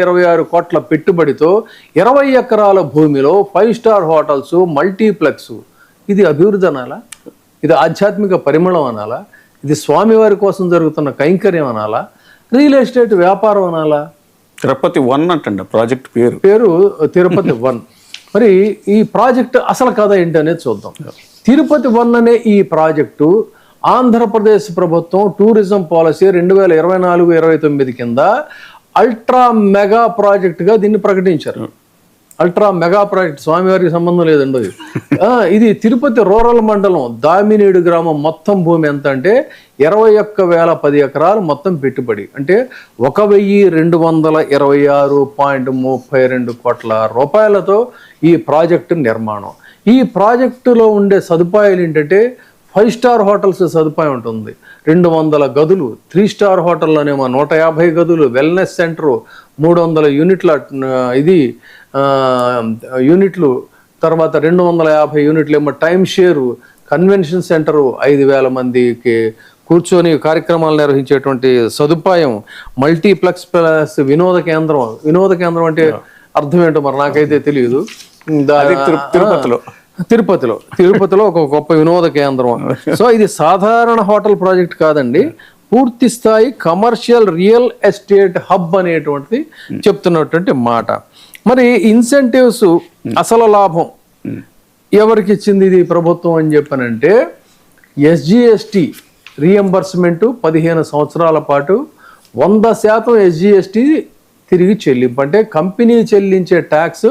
26 కోట్ల పెట్టుబడితో 20 ఎకరాల భూమిలో 5 స్టార్ హోటల్స్, మల్టీప్లెక్స్. ఇది అభివృద్ధి అనాలా? ఇది ఆధ్యాత్మిక పరిమళం అనాలా? ఇది స్వామివారి కోసం జరుగుతున్న కైంకర్యం అనాలా? రియల్ ఎస్టేట్ వ్యాపారం అనాలా? తిరుపతి 1 అంటండి ప్రాజెక్ట్ పేరు తిరుపతి 1. మరి ఈ ప్రాజెక్ట్ అసలు కథ ఏంటి అనేది చూద్దాం. తిరుపతి 1 అనే ఈ ప్రాజెక్టు ఆంధ్రప్రదేశ్ ప్రభుత్వం టూరిజం పాలసీ 2024-29 కింద అల్ట్రా మెగా ప్రాజెక్టుగా దీన్ని ప్రకటించారు. అల్ట్రా మెగా ప్రాజెక్ట్, స్వామివారికి సంబంధం లేదండి. ఇది తిరుపతి రూరల్ మండలం దామినేడు గ్రామం మొత్తం భూమి ఎంత అంటే 21,010 ఎకరాలు మొత్తం పెట్టుబడి. అంటే 1,226.32 కోట్ల రూపాయలతో ఈ ప్రాజెక్టు నిర్మాణం. ఈ ప్రాజెక్టులో ఉండే సదుపాయాలు ఏంటంటే 5 స్టార్ హోటల్స్ సదుపాయం ఉంటుంది, 200 గదులు, 3 స్టార్ హోటల్లోనేమో 150 గదులు, వెల్నెస్ సెంటరు, 300 యూనిట్ల యూనిట్లు, తర్వాత 250 యూనిట్లు ఏమో టైమ్ షేరు, కన్వెన్షన్ సెంటరు, 5,000 మందికి కూర్చొని కార్యక్రమాలు నిర్వహించేటువంటి సదుపాయం, మల్టీప్లెక్స్ ప్లస్ వినోద కేంద్రం అంటే అర్థం ఏంటో మరి నాకైతే తెలియదు. తిరుపతిలో ఒక గొప్ప వినోద కేంద్రం. సో ఇది సాధారణ హోటల్ ప్రాజెక్ట్ కాదండి, పూర్తి స్థాయి కమర్షియల్ రియల్ ఎస్టేట్ హబ్ అనేటువంటిది చెప్తున్నటువంటి మాట. మరి ఇన్సెంటివ్స్, అసలు లాభం ఎవరికి ఇచ్చింది ఇది ప్రభుత్వం అని చెప్పనంటే, SGST రీఎంబర్స్మెంట్ 15 సంవత్సరాల పాటు 100% SGST తిరిగి చెల్లింపు. అంటే కంపెనీ చెల్లించే ట్యాక్స్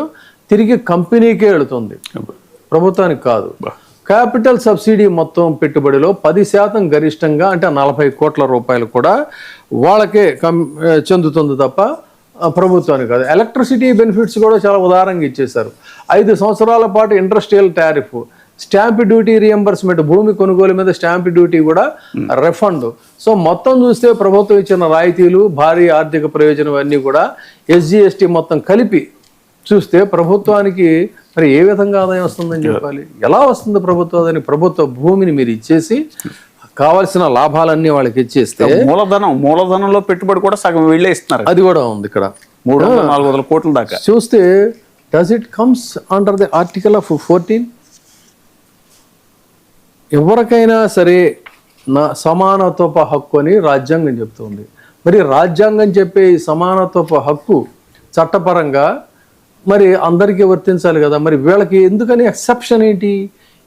తిరిగి కంపెనీకే వెళుతుంది, ప్రభుత్వానికి కాదు. క్యాపిటల్ సబ్సిడీ మొత్తం పెట్టుబడిలో 10% గరిష్టంగా అంటే 40 కోట్ల రూపాయలు కూడా వాళ్ళకే చెందుతుంది తప్ప ప్రభుత్వానికి కాదు. ఎలక్ట్రిసిటీ బెనిఫిట్స్ కూడా చాలా ఉదారంగా ఇచ్చేశారు. 5 సంవత్సరాల పాటు industrial tariff, stamp duty reimbursement, భూమి కొనుగోలు మీద స్టాంప్ డ్యూటీ కూడా రిఫండ్. సో మొత్తం చూస్తే ప్రభుత్వం ఇచ్చిన రాయితీలు, భారీ ఆర్థిక ప్రయోజనం అన్నీ కూడా SGST మొత్తం కలిపి చూస్తే ప్రభుత్వానికి మరి ఏ విధంగా ఆదాయం వస్తుందని చెప్పాలి? ఎలా వస్తుంది ప్రభుత్వ భూమిని మీరు ఇచ్చేసి కావాల్సిన లాభాలన్నీ వాళ్ళకి ఇచ్చేస్తే మూలధనంలో పెట్టుబడి కూడా సగం వీళ్ళే ఇస్తున్నారు. అది కూడా ఉంది ఇక్కడ 300-400 కోట్ల దాకా. చూస్తే does it comes under the article of 14? ఎవరికైనా సరే సమానత్వపు హక్కు అని రాజ్యాంగం చెప్తుంది. మరి రాజ్యాంగం చెప్పే ఈ సమానత్వపు హక్కు చట్టపరంగా మరి అందరికీ వర్తించాలి కదా. మరి వీళ్ళకి ఎందుకని ఎక్సెప్షన్ ఏంటి?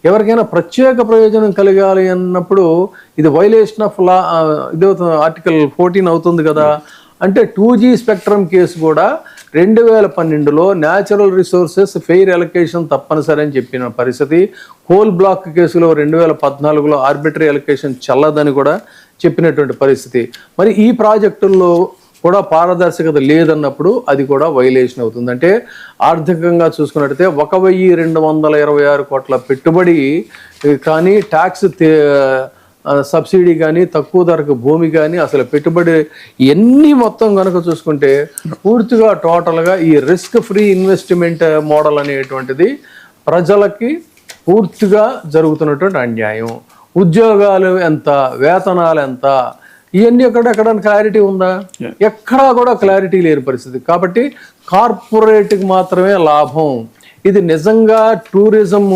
ఎవరికైనా ప్రత్యేక ప్రయోజనం కలగాలి అన్నప్పుడు ఇది వైలేషన్ ఆఫ్ లా, ఇది ఆర్టికల్ 14 అవుతుంది కదా. అంటే 2G స్పెక్ట్రమ్ కేసు కూడా 2012లో న్యాచురల్ రిసోర్సెస్ ఫెయిర్ ఎలకేషన్ తప్పనిసరి అని చెప్పిన పరిస్థితి. కోల్ బ్లాక్ కేసులో 2014లో ఆర్బిటరీ ఎలకేషన్ చెల్లదని కూడా చెప్పినటువంటి పరిస్థితి. మరి ఈ ప్రాజెక్టుల్లో కూడా పారదర్శకత లేదన్నప్పుడు అది కూడా వైలేషన్ అవుతుంది. అంటే ఆర్థికంగా చూసుకున్నట్టయితే 1,226 కోట్ల పెట్టుబడి కానీ, ట్యాక్స్ సబ్సిడీ కానీ, తక్కువ ధరకు భూమి కానీ, అసలు పెట్టుబడి ఇవన్నీ మొత్తం కనుక చూసుకుంటే పూర్తిగా టోటల్గా ఈ రిస్క్ ఫ్రీ ఇన్వెస్ట్మెంట్ మోడల్ అనేటువంటిది ప్రజలకి పూర్తిగా జరుగుతున్నటువంటి అన్యాయం. ఉద్యోగాలు ఎంత, వేతనాలు ఎంత, ఇవన్నీ ఎక్కడ క్లారిటీ ఉందా? ఎక్కడా కూడా క్లారిటీ లేని పరిస్థితి. కాబట్టి కార్పొరేట్కి మాత్రమే లాభం. ఇది నిజంగా టూరిజం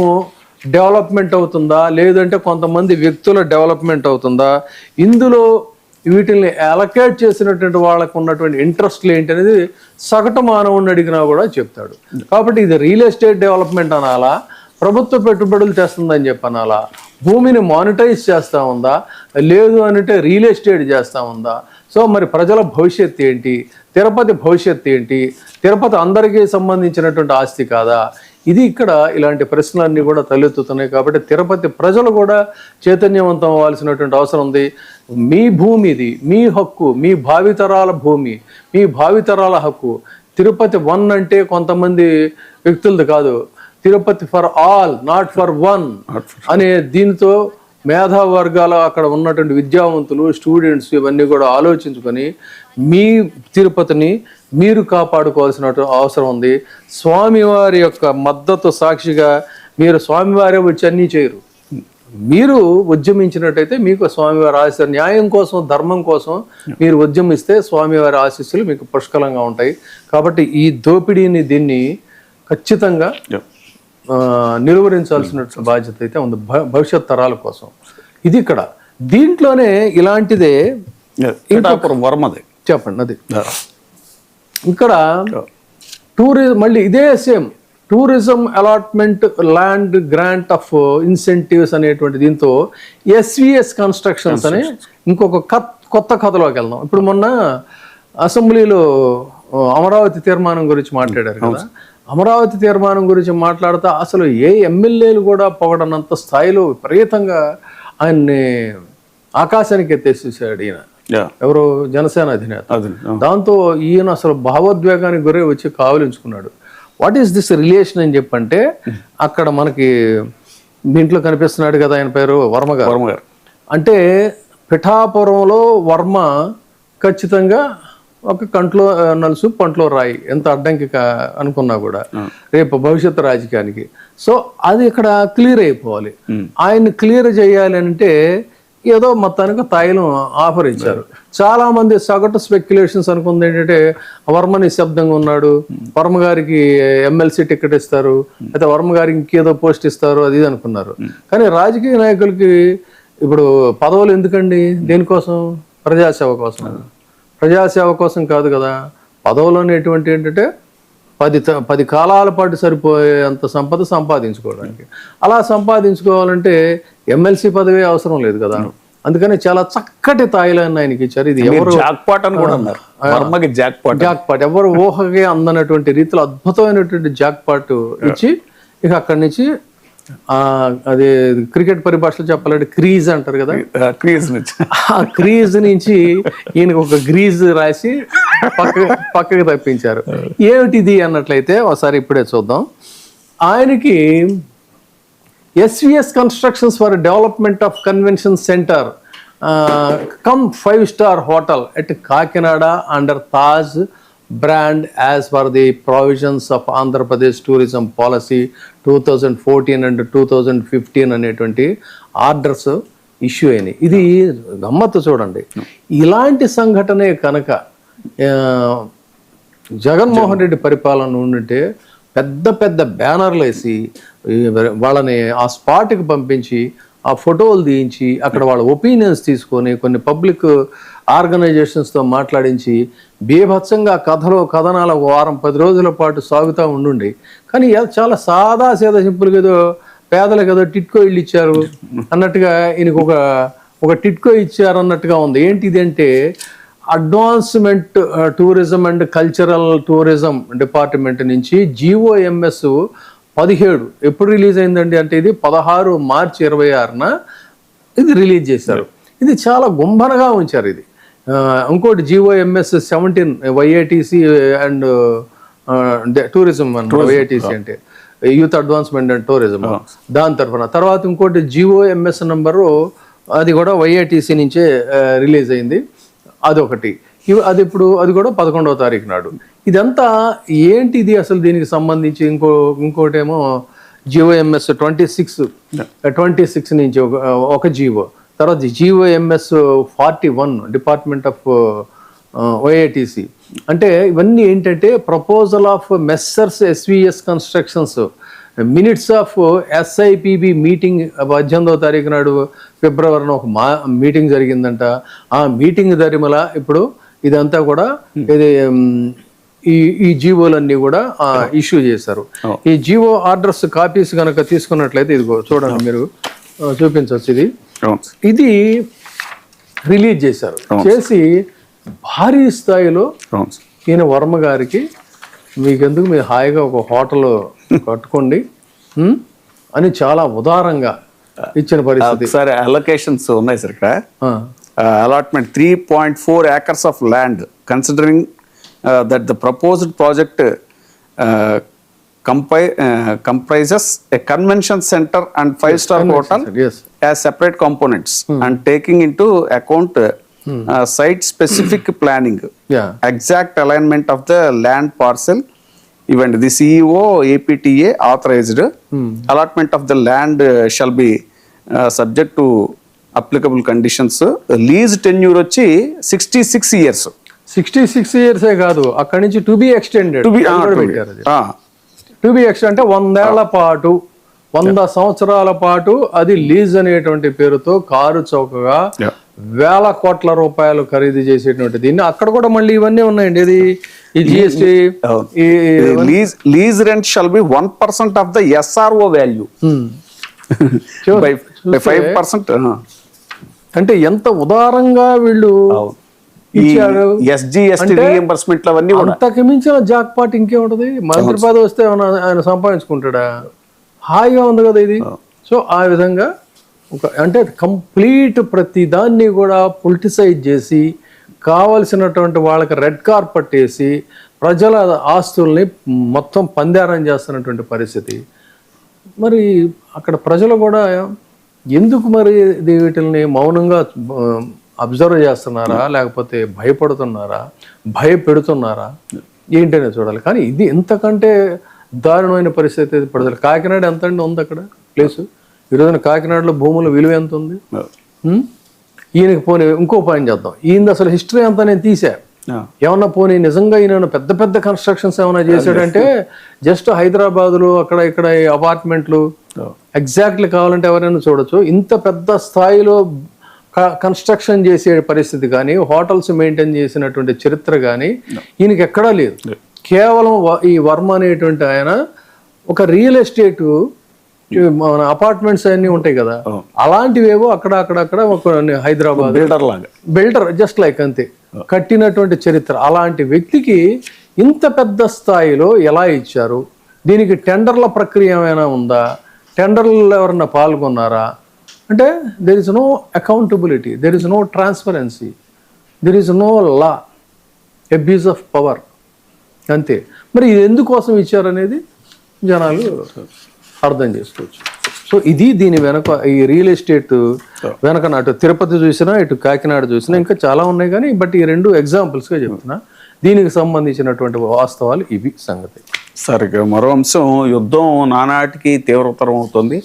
డెవలప్మెంట్ అవుతుందా, లేదంటే కొంతమంది వ్యక్తుల డెవలప్మెంట్ అవుతుందా? ఇందులో వీటిని అలొకేట్ చేసినటువంటి వాళ్ళకు ఉన్నటువంటి ఇంట్రెస్ట్లు ఏంటి అనేది సగటు మానవుని అడిగినా కూడా చెప్తాడు. కాబట్టి ఇది రియల్ ఎస్టేట్ డెవలప్మెంట్ అనాలా, ప్రభుత్వ పెట్టుబడులు తెస్తుందని చెప్పనాలా, భూమిని మానిటైజ్ చేస్తూ ఉందా, లేదు అంటే రియల్ ఎస్టేట్ చేస్తూ ఉందా? సో మరి ప్రజల భవిష్యత్తు ఏంటి, తిరుపతి భవిష్యత్తు ఏంటి, తిరుపతి అందరికీ సంబంధించినటువంటి ఆస్తి కాదా? ఇది ఇక్కడ ఇలాంటి ప్రశ్నలన్నీ కూడా తలెత్తుతున్నాయి. కాబట్టి తిరుపతి ప్రజలు కూడా చైతన్యవంతం అవ్వాల్సినటువంటి అవసరం ఉంది. మీ భూమి ఇది, మీ హక్కు, మీ భావితరాల భూమి, మీ భావితరాల హక్కు. తిరుపతి 1 అంటే కొంతమంది వ్యక్తులది కాదు, Tirupati for all, not for 1 అనే దీనితో మేధావర్గాల అక్కడ ఉన్నటువంటి విద్యావంతులు, స్టూడెంట్స్ ఇవన్నీ కూడా ఆలోచించుకొని మీ తిరుపతిని మీరు కాపాడుకోవాల్సిన అవసరం ఉంది. స్వామివారి యొక్క మద్దతు సాక్షిగా మీరు స్వామివారే వచ్చి అన్నీ చేయరు, మీరు ఉద్యమించినట్టయితే మీకు స్వామివారి ఆశీస్సులు, న్యాయం కోసం ధర్మం కోసం మీరు ఉద్యమిస్తే స్వామివారి ఆశీస్సులు మీకు పుష్కలంగా ఉంటాయి. కాబట్టి ఈ దోపిడీని దీన్ని ఖచ్చితంగా నిలువరించాల్సిన బాధ్యత అయితే ఉంది భవిష్యత్ తరాల కోసం. ఇది ఇక్కడ దీంట్లోనే ఇలాంటిదే వర్మది చెప్పండి. అది ఇక్కడ మళ్ళీ ఇదే same tourism allotment land grant of incentives అనేటువంటి దీంతో ఎస్విఎస్ కన్స్ట్రక్షన్స్ అని ఇంకొక కొత్త కథలోకి వెళ్దాం. ఇప్పుడు మొన్న అసెంబ్లీలో అమరావతి తీర్మానం గురించి మాట్లాడారు కదా. అమరావతి తీర్మానం గురించి మాట్లాడుతూ అసలు ఏ ఎమ్మెల్యేలు కూడా పొగడనంత స్థాయిలో విపరీతంగా ఆయన్ని ఆకాశానికి ఎత్తేసేసాడు ఈయన. ఎవరు? జనసేన అధినేత. దాంతో ఈయన అసలు భావోద్వేగానికి గురై వచ్చి కావలించుకున్నాడు. వాట్ ఈస్ దిస్ రిలేషన్ అని చెప్పంటే అక్కడ మనకి దీంట్లో కనిపిస్తున్నాడు కదా ఆయన పేరు వర్మ గారు. అంటే పిఠాపురంలో వర్మ ఖచ్చితంగా ఒక కంట్లో నలుసు పంట్లో రాయి, ఎంత అడ్డంకి అనుకున్నా కూడా రేపు భవిష్యత్తు రాజకీయానికి. సో అది ఇక్కడ క్లియర్ అయిపోవాలి. ఆయన్ని క్లియర్ చేయాలి అంటే ఏదో మొత్తానికి తాయిలం ఆఫర్ ఇచ్చారు. చాలా మంది సగటు స్పెక్యులేషన్స్ అనుకుంది ఏంటంటే వర్మ నిశ్శబ్దంగా ఉన్నాడు, వర్మ గారికి ఎమ్మెల్సీ టికెట్ ఇస్తారు, అయితే వర్మ గారికి ఇంకేదో పోస్ట్ ఇస్తారు, అది ఇది అనుకున్నారు. కానీ రాజకీయ నాయకులకి ఇప్పుడు పదవులు ఎందుకండి? దేనికోసం? ప్రజాసేవ కోసం. ప్రజాసేవ కోసం కాదు కదా. పదవులు అనేటువంటి ఏంటంటే 10 కాలాల పాటు సరిపోయేంత సంపద సంపాదించుకోవడానికి. అలా సంపాదించుకోవాలంటే ఎమ్మెల్సీ పదవి అవసరం లేదు కదా. అందుకని చాలా చక్కటి తాయిలాన్ని ఆయనకి ఇచ్చారు. ఇది ఎవరు జాక్పాట్ అని కూడా అన్నారు. వర్మకి జాక్పాట్ ఎవరు ఊహకి అందనటువంటి రీతిలో అద్భుతమైనటువంటి జాక్పాట్ ఇచ్చి ఇక అక్కడి నుంచి అదే క్రికెట్ పరిభాషలో చెప్పాలంటే క్రీజ్ అంటారు కదా, ఆ క్రీజ్ నుంచి ఈయనకు ఒక గ్రీజ్ రాసి పక్కకి తప్పించారు. ఏమిటిది అన్నట్లయితే ఒకసారి ఇప్పుడే చూద్దాం. ఆయనకి SVS constructions for development of convention centre come 5-star hotel at Kakinada under Taj brand as per the provisions of Andhra Pradesh tourism policy 2014 and 2015 అనేటువంటి ఆర్డర్స్ ఇష్యూ అయినాయి. ఇది గమ్మత్తు చూడండి. ఇలాంటి సంఘటనే కనుక జగన్మోహన్ రెడ్డి పరిపాలన ఉంటే పెద్ద పెద్ద బ్యానర్లు వేసి వాళ్ళని ఆ స్పాట్కి పంపించి ఆ ఫోటోలు తీయించి అక్కడ వాళ్ళ ఒపీనియన్స్ తీసుకొని కొన్ని పబ్లిక్ ఆర్గనైజేషన్స్తో మాట్లాడించి బీభత్సంగా కథనాల 1-10 రోజుల పాటు సాగుతూ ఉండుండి. కానీ చాలా సాదా సీదా సింపుల్గా ఏదో పేదలకు ఏదో టిట్కో ఇల్లు ఇచ్చారు అన్నట్టుగా ఈయనకు ఒక టిట్కో ఇచ్చారు అన్నట్టుగా ఉంది. ఏంటిది అంటే advancement tourism and cultural tourism department నుంచి GOMS 17 ఎప్పుడు రిలీజ్ అయిందండి అంటే ఇది 16 మార్చి 26న ఇది రిలీజ్ చేశారు. ఇది చాలా గుంభనగా ఉంచారు. ఇది ఇంకోటి GOMS 17 YATC and tourism YATC అంటే యూత్ అడ్వాన్స్మెంట్ అండ్ టూరిజం దాని తర్వాత ఇంకోటి GOMS నంబరు అది కూడా YATC నుంచే రిలీజ్ అయింది. అదొకటి. అది కూడా 11వ తారీఖు నాడు. ఇదంతా ఏంటిది అసలు? దీనికి సంబంధించి ఇంకోటేమో GOMS 26 నుంచి ఒక జీవో, తర్వాత GOMS 41 డిపార్ట్మెంట్ ఆఫ్ YATC. అంటే ఇవన్నీ ఏంటంటే proposal of Messrs SVS constructions minutes of SIPB meeting 18వ తారీఖు నాడు ఫిబ్రవరిలో ఒక మీటింగ్ జరిగిందంట. ఆ మీటింగ్ దరిమల ఇప్పుడు ఇదంతా కూడా ఇది ఈ జీవోలన్నీ కూడా ఇష్యూ చేశారు. ఈ జీవో ఆర్డర్స్ కాపీస్ కనుక తీసుకున్నట్లయితే ఇదిగో చూడండి, మీరు చూపించవచ్చు. ఇది రిలీజ్ చేశారు. చేసి భారీ స్థాయిలో ఈయన వర్మ గారికి మీకెందుకు మీరు హాయిగా ఒక హోటల్ కట్టుకోండి అని చాలా ఉదారంగా ఇచ్చిన పరిస్థితి. ఒకసారి అలొకేషన్స్ ఉన్నాయి సార్ ఇక్కడ. Allotment 3.4 acres of land considering that the proposed project comprises a convention center and 5-star hotel as separate components and taking into account site specific planning, exact alignment of the land parcel, even the CEO APTA authorized allotment of the land shall be subject to applicable conditions. Lease tenure వచ్చి 66 years. 66 years కాదు, అక్కడి నుంచి to be extended పెట్టారు. To be extend అంటే 100 ఏళ్ల పాటు, 100 సంవత్సరాల పాటు అది లీజ్ అనేటువంటి పేరుతో కారు చౌకగా వేల కోట్ల రూపాయలు ఖరీదు చేసేటువంటి దీన్ని అక్కడ కూడా మళ్ళీ ఇవన్నీ ఉన్నాయండి. ఇది ఈ GST lease rent shall be 1% of the SRO value by 5%. అంటే ఎంత ఉదారంగా వీళ్ళు ఇచ్చారు. SGST రీఎంబర్స్మెంట్లు అవన్నీ అంతకు మించిన జాక్ పాట్ ఇంకేముంటది? మంత్రి పదవి వస్తే ఆయన సంపాదించుకుంటాడా? హాయిగా ఉంది కదా ఇది. సో ఆ విధంగా అంటే కంప్లీట్ ప్రతి దాన్ని కూడా పొలిటిసైజ్ చేసి కావలసినటువంటి వాళ్ళకి రెడ్ కార్పెట్ వేసి ప్రజల ఆస్తుల్ని మొత్తం పందారం చేస్తున్నటువంటి పరిస్థితి. మరి అక్కడ ప్రజలు కూడా ఎందుకు మరి వీటిని మౌనంగా అబ్జర్వ్ చేస్తున్నారా, లేకపోతే భయపడుతున్నారా, భయపెడుతున్నారా ఏంటనే చూడాలి. కానీ ఇది ఎంతకంటే దారుణమైన పరిస్థితి ప్రజలు. కాకినాడ ఎంత అండి ఉంది అక్కడ ప్లేసు? ఈరోజున కాకినాడలో భూముల విలువ ఎంత ఉంది? ఈయనకి పోనీ ఇంకో పాయింట్ చేద్దాం. ఈయన అసలు హిస్టరీ అంతా నేను తీసా. ఏమన్నా పోనీ నిజంగా ఈయన పెద్ద పెద్ద కన్స్ట్రక్షన్స్ ఏమైనా చేశాడంటే జస్ట్ హైదరాబాద్లో అక్కడ ఇక్కడ అపార్ట్మెంట్లు ఎగ్జాక్ట్లీ కావాలంటే ఎవరైనా చూడొచ్చు. ఇంత పెద్ద స్థాయిలో కన్స్ట్రక్షన్ చేసే పరిస్థితి కానీ, హోటల్స్ మెయింటైన్ చేసినటువంటి చరిత్ర కానీ ఈయనకి ఎక్కడా లేదు. కేవలం ఈ వర్మ అనేటువంటి ఆయన ఒక రియల్ ఎస్టేట్ మన అపార్ట్మెంట్స్ అన్ని ఉంటాయి కదా, అలాంటివేవో అక్కడ ఒక హైదరాబాద్ బిల్డర్ జస్ట్ లైక్ అంతే కట్టినటువంటి చరిత్ర. అలాంటి వ్యక్తికి ఇంత పెద్ద స్థాయిలో ఎలా ఇచ్చారు? దీనికి టెండర్ల ప్రక్రియ ఏమైనా ఉందా? టెండర్లలో ఎవరన్నా పాల్గొన్నారా? అంటే there is no accountability, there is no transparency, there is no law, abuse of power అంతే. మరి ఇది ఎందుకోసం ఇచ్చారనేది జనాలు అర్థం చేసుకోవచ్చు. సో ఇది దీని వెనక ఈ రియల్ ఎస్టేట్ వెనక అటు తిరుపతి చూసినా, ఇటు కాకినాడ చూసినా, ఇంకా చాలా ఉన్నాయి కానీ బట్ ఈ 2 ఎగ్జాంపుల్స్గా చెప్తున్నా. దీనికి సంబంధించినటువంటి వాస్తవాలు ఇవి సంగతి. సరిగ్గా మరో అంశం, యుద్ధం నానాటికి తీవ్రతరం అవుతుంది.